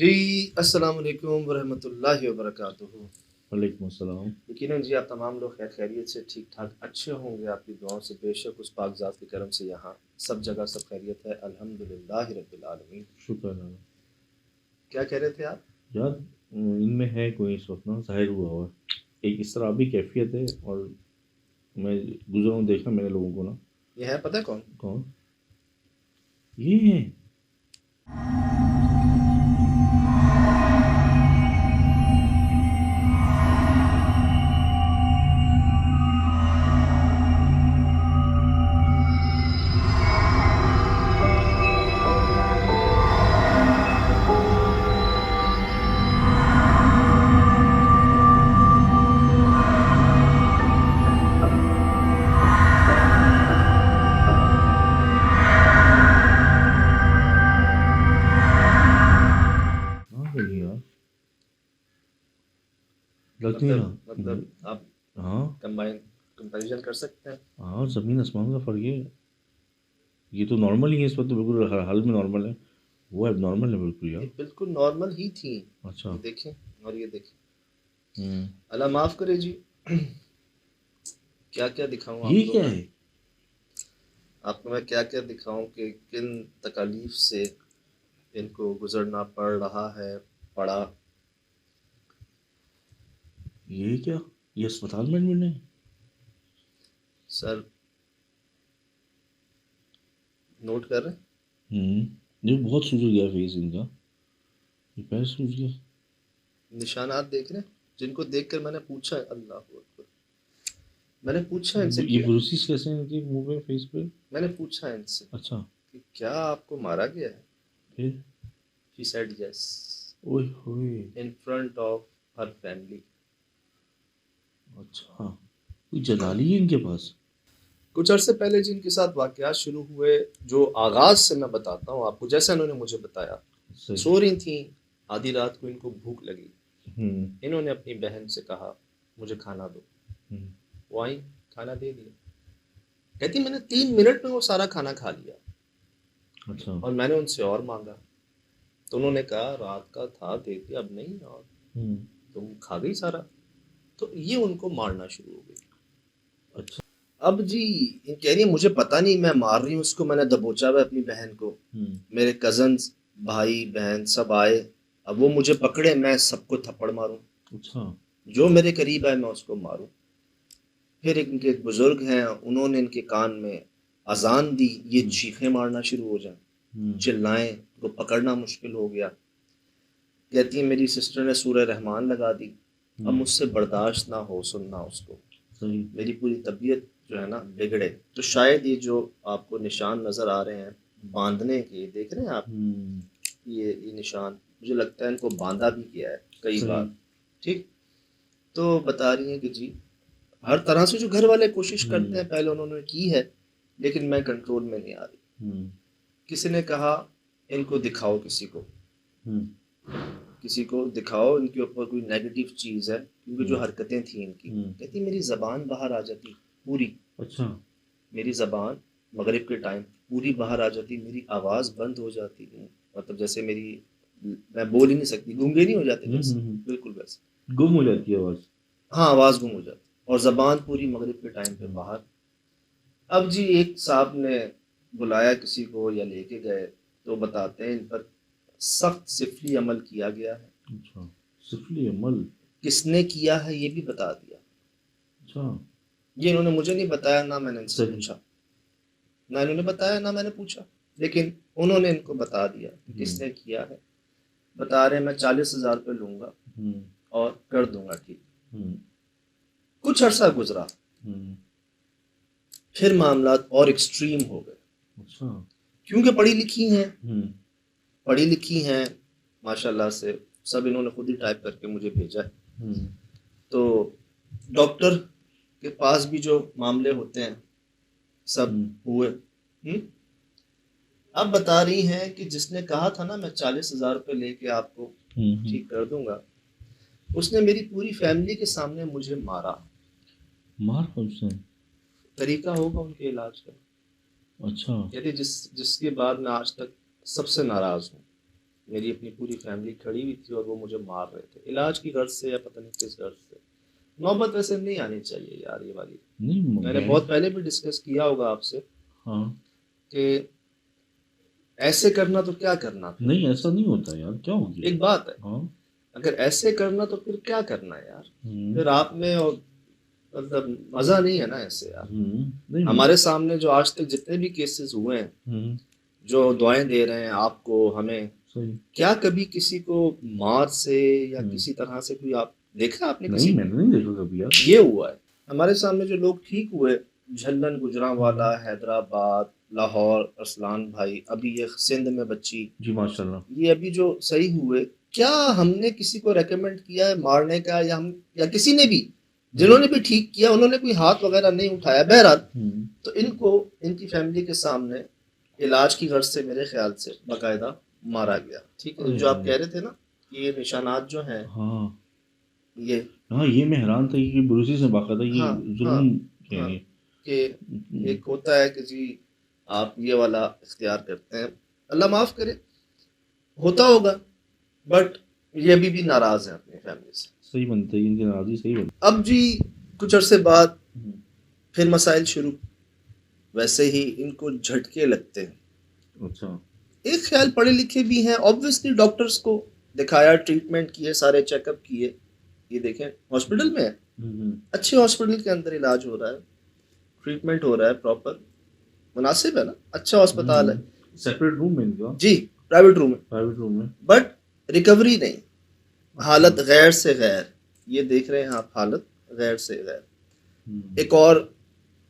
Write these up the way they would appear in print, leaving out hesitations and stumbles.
جی السلام علیکم ورحمۃ اللہ وبرکاتہ۔ وعلیکم السلام۔ یقیناً جی آپ تمام لوگ خیر خیریت سے ٹھیک ٹھاک اچھے ہوں گے آپ کی دعاؤں سے، بے شک اس پاک ذات کے کرم سے یہاں سب جگہ سب خیریت ہے، الحمدللہ رب العالمین۔ شکر اللہ۔ کیا کہہ رہے تھے آپ؟ یار ان میں ہے کوئی اس وقت نا ظاہر ہوا ہوا ایک اس طرح بھی کیفیت ہے، اور میں گزرا ہوں دیکھا میں نے لوگوں کو نا۔ یہ ہے پتہ ہے کون؟ کون یہ ہے؟ لگتی ہے نا مطلب آپ ہاں کمپیریزن کر سکتے ہیں؟ ہاں، زمین آسمان کا فرق ہے۔ یہ تو نارمل ہی ہے اس وقت، بالکل ہر حال میں نارمل ہے، وہ اب نارمل ہے بالکل یار۔ یہ بالکل نارمل ہی تھی۔ اچھا یہ دیکھیں اور یہ دیکھیں، ہوں، اللہ معاف کرے جی۔ کیا کیا دکھاؤں یہ آپ کو کیا میں؟ ہے؟ آپ کو میں کیا کیا دکھاؤں کہ کن تکالیف سے ان کو گزرنا پڑ رہا ہے، پڑا۔ یہ کیا؟ یہ اسپتال میں ایڈمٹ ہے؟ سر نوٹ کر رہے ہیں؟ یہ بہت سوج گیا فیس ان کا، یہ پیر سوج گیا۔ نشانات دیکھ رہے ہیں جن کو دیکھ کر میں نے پوچھا، اللہ اکبر، میں نے پوچھا ان سے، یہ بروسیز کیسے ہیں ان کے منہ پہ، فیس پہ؟ میں نے پوچھا ان سے اچھا کہ کیا آپ کو مارا گیا ہے؟ پھر She said yes اوئے ہوئے، in front of her family۔ اچھا کوئی جلالی ہے ان کے پاس؟ کچھ عرصے پہلے جن کے ساتھ واقعات شروع ہوئے، جو آغاز سے میں بتاتا ہوں آپ کو، جیسے انہوں نے مجھے بتایا، سو رہی تھیں، آدھی رات کو ان کو بھوک لگی، انہوں نے اپنی بہن سے کہا مجھے کھانا دو، وہ آئی، کھانا دے دیا، کہتی میں نے 3 منٹ میں وہ سارا کھانا کھا لیا، اچھا، اور میں نے ان سے اور مانگا تو انہوں نے کہا رات کا تھا دے دیا، اب نہیں، اور تم کھا گئی سارا، تو یہ ان کو مارنا شروع ہو گئی۔ اچھا اب جی کہہ رہی ہے مجھے پتہ نہیں میں مار رہی ہوں اس کو، میں نے دبوچا ہوا اپنی بہن کو، میرے کزنز بھائی بہن سب آئے، اب وہ مجھے پکڑے میں سب کو تھپڑ ماروں، اچھا جو میرے قریب آئے میں اس کو ماروں۔ پھر ان کے ایک بزرگ ہیں، انہوں نے ان کے کان میں اذان دی، یہ چیخیں مارنا شروع ہو جائیں، چلائیں، کو پکڑنا مشکل ہو گیا۔ کہتی ہے میری سسٹر نے سورہ رحمان لگا دی، اب مجھ سے برداشت نہ ہو سننا اس کو، صحیح، میری پوری طبیعت جو ہے نا بگڑے، تو شاید یہ جو آپ کو نشان نظر آ رہے ہیں باندھنے کے، دیکھ رہے ہیں آپ یہ نشان، مجھے لگتا ہے ان کو باندھا بھی کیا ہے کئی بار، ٹھیک۔ تو بتا رہی ہیں کہ جی ہر طرح سے جو گھر والے کوشش کرتے ہیں، پہلے انہوں نے کی ہے لیکن میں کنٹرول میں نہیں آ رہی۔ کسی نے کہا ان کو دکھاؤ، کسی کو دکھاؤ ان کے اوپر کوئی نیگیٹو چیز ہے، کیونکہ جو حرکتیں تھیں ان کی، کہتی میری زبان باہر آ جاتی پوری، اچھا میری زبان مغرب کے ٹائم پوری باہر آ جاتی، میری آواز بند ہو جاتی، مطلب جیسے میری میں بول ہی نہیں سکتی، گونگے نہیں ہو جاتے جیسے، بالکل ویسے گم ہو جاتی ہے آواز، ہاں آواز گم ہو جاتی، اور زبان پوری مغرب کے ٹائم پہ باہر۔ اب جی ایک صاحب نے بلایا کسی کو یا لے کے گئے تو بتاتے ہیں ان پر سخت سفلی عمل کیا گیا ہے۔ اچھا سفلی عمل کس نے کیا ہے یہ بھی بتا دیا، اچھا، یہ انہوں نے مجھے نہیں بتایا، نہ میں نے ان سے پوچھا، نہ انہوں نے بتایا نہ میں نے پوچھا، لیکن انہوں نے ان کو بتا دیا کہ کس نے کیا ہے۔ بتا رہے میں 40,000 روپے لوں گا اور کر دوں گا ٹھیک۔ کچھ عرصہ گزرا، پھر معاملات اور ایکسٹریم ہو گئے، کیونکہ پڑھی لکھی ہیں ماشاء اللہ سے، سب انہوں نے خود ہی ٹائپ کر کے مجھے بھیجا ہے، تو ڈاکٹر کے پاس بھی جو معاملے ہوتے ہیں سب ہوئے۔ اب بتا رہی ہیں کہ جس نے کہا تھا نا میں 40,000 روپے لے کے آپ کو ٹھیک کر دوں گا، اس نے میری پوری فیملی کے سامنے مجھے مارا۔ اس نے طریقہ ہوگا ان کے علاج کا، اچھا، یعنی جس کے بعد میں آج تک سب سے ناراض ہوں، میری اپنی پوری فیملی کھڑی ہوئی تھی اور وہ مجھے مار رہے تھے علاج کی غرض سے یا پتہ نہیں کس غرض سے. نوبت ویسے نہیں آنی چاہیے یار یہ والی. نہیں میں نے بہت پہلے بھی ڈسکس کیا ہوگا آپ سے ہاں کہ ایسے کرنا تو کیا کرنا پھر؟ نہیں ایسا نہیں ہوتا یار, کیا ہو گیا؟ ایک بات ہے, ہاں اگر ایسے کرنا تو پھر کیا کرنا ہے یار؟ ہوں، پھر آپ میں اور مطلب مزہ نہیں ہے نا ایسے یار. نہیں ہمارے سامنے جو آج تک جتنے بھی کیسز ہوئے ہیں, ہوں، جو دعائیں دے رہے ہیں آپ کو ہمیں, صحیح کیا کبھی کسی کو مار سے یا ہوں. کسی طرح سے کوئی آپ دیکھا آپ نے کسی نہیں میں نے نہیں دیکھا کبھی یار. یہ ہوا ہے ہمارے سامنے جو لوگ ٹھیک ہوئے, جھلن گجرانوالا, حیدرآباد, لاہور, ارسلان بھائی, ابھی یہ سندھ میں بچی, جی ماشاء اللہ. یہ ابھی جو صحیح ہوئے, کیا ہم نے کسی کو ریکمینڈ کیا ہے مارنے کا, یا ہم یا کسی نے بھی جنہوں نے بھی ٹھیک کیا انہوں نے کوئی ہاتھ وغیرہ نہیں اٹھایا. بہرحال تو ان کو ان کی فیملی کے سامنے علاج کی غرض سے میرے خیال سے باقاعدہ مارا گیا. ٹھیک ہے, جو آپ کہہ رہے تھے نا کہ یہ نشانات جو ہیں ہاں یہ ہاں یہ میں حیران تھا کہ بروسی سے باقاعدہ یہ ہاں ظلم ہاں کہ ایک ہوتا ہے کہ جی آپ یہ والا اختیار کرتے ہیں, اللہ معاف کرے ہوتا ہوگا, بٹ یہ ابھی بھی ناراض ہیں اپنی فیملی سے. صحیح بنتا ہے ان کی ناراضی صحیح بنتی. اب جی کچھ عرصے بعد پھر مسائل شروع, ویسے ہی ان کو جھٹکے لگتے ہیں. اچھا ایک خیال پڑھے لکھے بھی ہیں, آبویسلی ڈاکٹرز کو دکھایا, ٹریٹمنٹ کیے, سارے چیک اپ کیے, یہ دیکھیں ہاسپٹل میں ہے, اچھے ہاسپٹل کے اندر علاج ہو رہا ہے, ٹریٹمنٹ ہو رہا ہے پراپر, مناسب ہے نا, اچھا ہسپتال ہے, سیپریٹ روم میں ان کا, جی پرائیویٹ روم ہے, پرائیویٹ روم میں, بٹ ریکوری نہیں, حالت غیر سے غیر, یہ دیکھ رہے ہیں آپ, حالت غیر سے غیر. ایک اور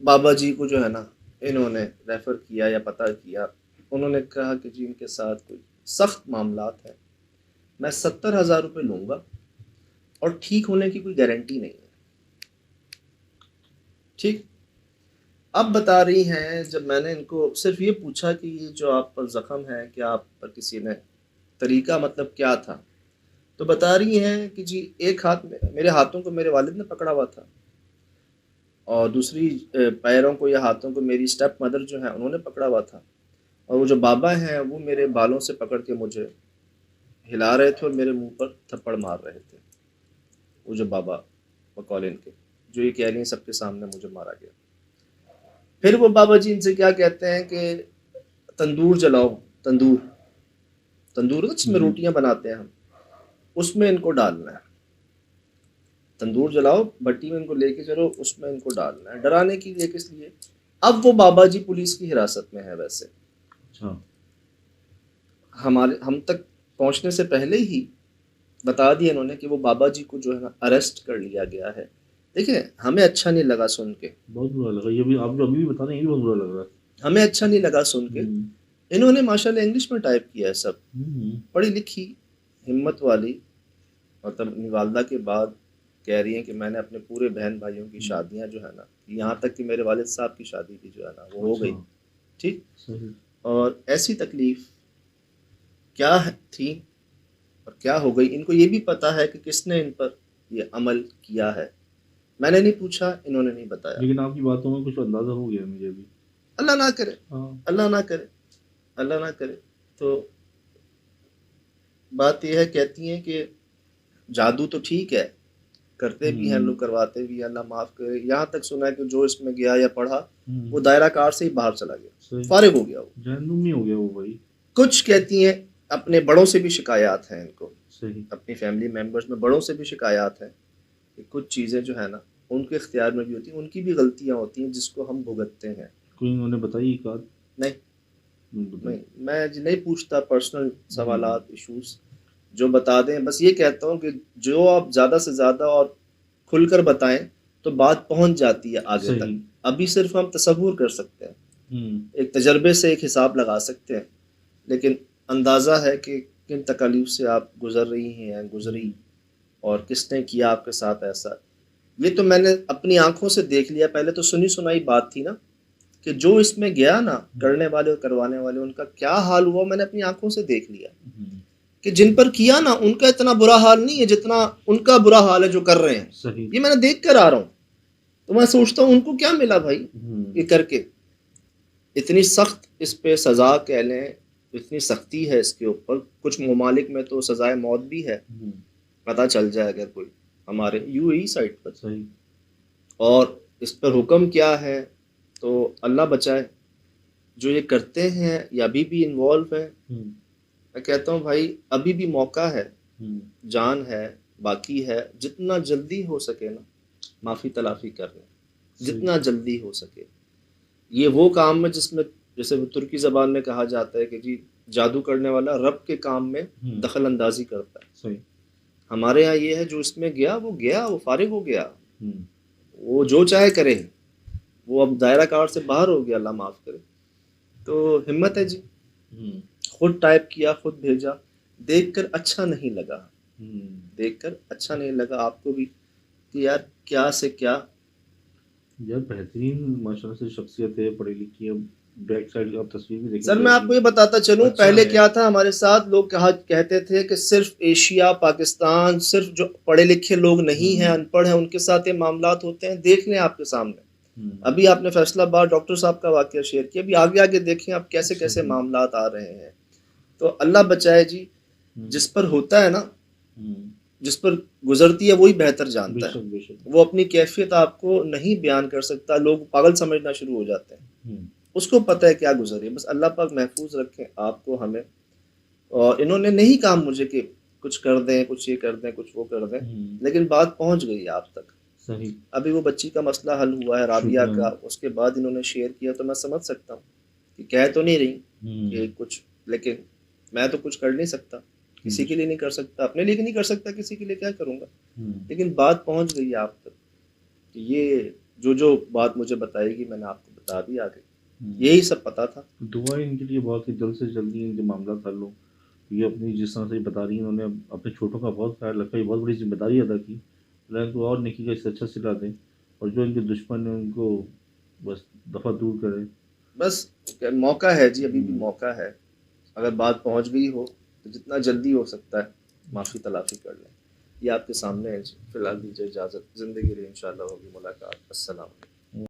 بابا جی کو جو ہے نا انہوں نے ریفر کیا یا پتہ کیا, انہوں نے کہا کہ جی ان کے ساتھ کوئی سخت معاملات ہیں, میں 70,000 روپے لوں گا اور ٹھیک ہونے کی کوئی گارنٹی نہیں ہے. ٹھیک, اب بتا رہی ہیں جب میں نے ان کو صرف یہ پوچھا کہ یہ جو آپ پر زخم ہے کیا آپ پر کسی نے طریقہ مطلب کیا تھا, تو بتا رہی ہیں کہ جی ایک ہاتھ میں میرے ہاتھوں کو میرے والد نے پکڑا ہوا تھا, اور دوسری پیروں کو یا ہاتھوں کو میری اسٹیپ مدر جو ہے انہوں نے پکڑا ہوا تھا, اور وہ جو بابا ہیں وہ میرے بالوں سے پکڑ کے مجھے ہلا رہے تھے اور میرے منہ پر تھپڑ مار رہے تھے. وہ جو بابا مکولن کے, جو یہ کہہ رہی ہیں سب کے سامنے مجھے مارا گیا. پھر وہ بابا جی ان سے کیا کہتے ہیں کہ تندور جلاؤ, تندور جس میں روٹیاں بناتے ہیں ہم, اس میں ان کو ڈالنا ہے, تندور جلاؤ, بھٹی میں ان کو لے کے چلو, اس میں ان کو ڈالنا ہے, ڈرانے کے لیے. کس لیے؟ اب وہ بابا جی پولیس کی حراست میں ہے. ویسے ہم تک پہنچنے سے پہلے ہی بتا دیا انہوں نے کہ وہ بابا جی کو جو ہے نا اریسٹ کر لیا گیا ہے. دیکھیں ہمیں اچھا نہیں لگا سن کے, بہت برا لگا, یہ بھی آپ جو ابھی بھی بتا رہے ہیں یہ بھی بہت برا لگ رہا ہے, ہمیں اچھا نہیں لگا سن کے. انہوں نے ماشاءاللہ انگلش میں ٹائپ کیا ہے سب, پڑھی لکھی ہمت والی, مطلب اپنی والدہ کے بعد کہہ رہی ہیں کہ میں نے اپنے پورے بہن بھائیوں کی شادیاں جو ہے نا, یہاں تک کہ میرے والد صاحب کی شادی بھی جو ہے نا وہ ہو گئی. ٹھیک, اور ایسی تکلیف کیا تھی اور کیا ہو گئی, ان کو یہ بھی پتا ہے کہ کس نے ان پر یہ عمل کیا ہے. میں نے نہیں پوچھا, انہوں نے نہیں بتایا, لیکن آپ کی باتوں میں کچھ اندازہ ہو گیا مجھے بھی. اللہ نہ کرے, اللہ نہ کرے, اللہ نہ کرے. تو بات یہ ہے, کہتی ہیں کہ جادو تو ٹھیک ہے, کرتے بھی ہیں لوگ, کرواتے بھی ہیں, اللہ معاف کرے. یہاں تک سنا ہے کہ جو اس میں گیا یا پڑھا وہ دائرہ کار سے ہی باہر چلا گیا, فارغ ہو گیا, وہ جہنم میں ہو گیا وہ بھائی. کچھ کہتی ہیں اپنے بڑوں سے بھی شکایات ہیں ان کو, صحیح, اپنی فیملی ممبرز میں بڑوں سے بھی شکایات ہیں کہ کچھ چیزیں جو ہے نا ان کے اختیار میں بھی ہوتی ہیں, ان کی بھی غلطیاں ہوتی ہیں جس کو ہم بھگتتے ہیں. کوئی انہوں نے بتائی بات؟ نہیں, میں نہیں پوچھتا پرسنل سوالات, ایشوز جو بتا دیں. بس یہ کہتا ہوں کہ جو آپ زیادہ سے زیادہ اور کھل کر بتائیں تو بات پہنچ جاتی ہے آگے تک. ابھی صرف ہم تصور کر سکتے ہیں, ایک تجربے سے ایک حساب لگا سکتے ہیں, لیکن اندازہ ہے کہ کن تکالیف سے آپ گزر رہی ہیں, گزری, اور کس نے کیا آپ کے ساتھ ایسا. یہ تو میں نے اپنی آنکھوں سے دیکھ لیا. پہلے تو سنی سنائی بات تھی نا, کہ جو اس میں گیا نا, کرنے والے اور کروانے والے, ان کا کیا حال ہوا میں نے اپنی آنکھوں سے دیکھ لیا. کہ جن پر کیا نا ان کا اتنا برا حال نہیں ہے جتنا ان کا برا حال ہے جو کر رہے ہیں. یہ میں نے دیکھ کر آ رہا ہوں, تو میں سوچتا ہوں ان کو کیا ملا بھائی یہ کر کے. اتنی سخت اس پہ سزا کہہ لیں, اتنی سختی ہے اس کے اوپر، کچھ ممالک میں تو سزائے موت بھی ہے، پتہ چل جائے اگر کوئی، ہمارے یو اے ای سائٹ پر. صحیح. اور اس پر حکم کیا ہے تو اللہ بچائے، جو یہ کرتے ہیں یا ابھی بھی انوالو ہیں. میں کہتا ہوں بھائی ابھی بھی موقع ہے، جان ہے، باقی ہے، جتنا جلدی ہو سکے نا معافی تلافی کر لیں، جتنا جلدی ہو سکے. یہ وہ کام ہے جس میں جیسے ترکی زبان میں کہا جاتا ہے کہ جی جادو کرنے والا رب کے کام میں دخل اندازی کرتا ہے. صحیح. ہمارے یہاں یہ ہے جو اس میں گیا وہ فارغ ہو گیا، وہ جو چاہے کرے، وہ اب دائرہ کار سے باہر ہو گیا، اللہ معاف کرے. تو ہمت ہے جی، خود ٹائپ کیا، خود بھیجا، دیکھ کر اچھا نہیں لگا، دیکھ کر اچھا نہیں لگا آپ کو بھی کہ یار کیا سے کیا. یار بہترین ماشاء اللہ سے شخصیت ہے، پڑھی لکھی ہے، بیک سائڈ آپ تصویر بھی دیکھیں. سر میں آپ کو یہ بتاتا چلوں پہلے کیا تھا ہمارے ساتھ، لوگ کہتے تھے کہ صرف ایشیا پاکستان، صرف جو پڑھے لکھے لوگ نہیں ہیں، ان پڑھ ہیں، ان کے ساتھ یہ معاملات ہوتے ہیں. دیکھ لیں آپ کے سامنے، ابھی آپ نے فیصلہ آباد ڈاکٹر صاحب کا واقعہ شیئر کیا، ابھی آگے آگے دیکھیں آپ کیسے کیسے معاملات آ رہے ہیں. تو اللہ بچائے جی، جس پر ہوتا ہے نا، جس پر گزرتی ہے وہی بہتر جانتا ہے. وہ اپنی کیفیت آپ کو نہیں بیان کر سکتا، لوگ پاگل سمجھنا شروع ہو جاتے ہیں. اس کو پتہ ہے کیا گزری ہے. بس اللہ پاک محفوظ رکھیں آپ کو، ہمیں. اور انہوں نے نہیں کہا مجھے کہ کچھ کر دیں، کچھ یہ کر دیں، کچھ وہ کر دیں، لیکن بات پہنچ گئی آپ تک. صحیح. ابھی وہ بچی کا مسئلہ حل ہوا ہے، رابعہ کا، اس کے بعد انہوں نے شیئر کیا. تو میں سمجھ سکتا ہوں کہ کہہ تو نہیں رہی کہ کچھ، لیکن میں تو کچھ کر نہیں سکتا، کسی کے لیے نہیں کر سکتا، اپنے لیے نہیں کر سکتا، کسی کے لیے کیا کروں گا. لیکن بات پہنچ گئی آپ تک کہ یہ جو بات مجھے بتائے گی میں نے آپ کو بتا دی آگے. یہی سب پتا تھا. دعائیں ان کے لیے بہت ہی جلد سے جلدی ان کے معاملات حل ہوں. یہ اپنی جس طرح سے بتا رہی ہیں، انہوں نے اپنے چھوٹوں کا بہت خیال رکھا، یہ بہت بڑی ذمہ داری ادا کی. اللہ ان کو اور نیکی کا اس سے اچھا صلہ دیں، اور جو ان کے دشمن ہیں ان کو بس دفعہ دور کریں. بس موقع ہے جی، ابھی بھی موقع ہے. اگر بات پہنچ گئی ہو تو جتنا جلدی ہو سکتا ہے معافی تلافی کر لیں. یہ آپ کے سامنے ہے جی. فی الحال دیجیے اجازت، زندگی رہی انشاءاللہ ہوگی ملاقات. السلام علیکم.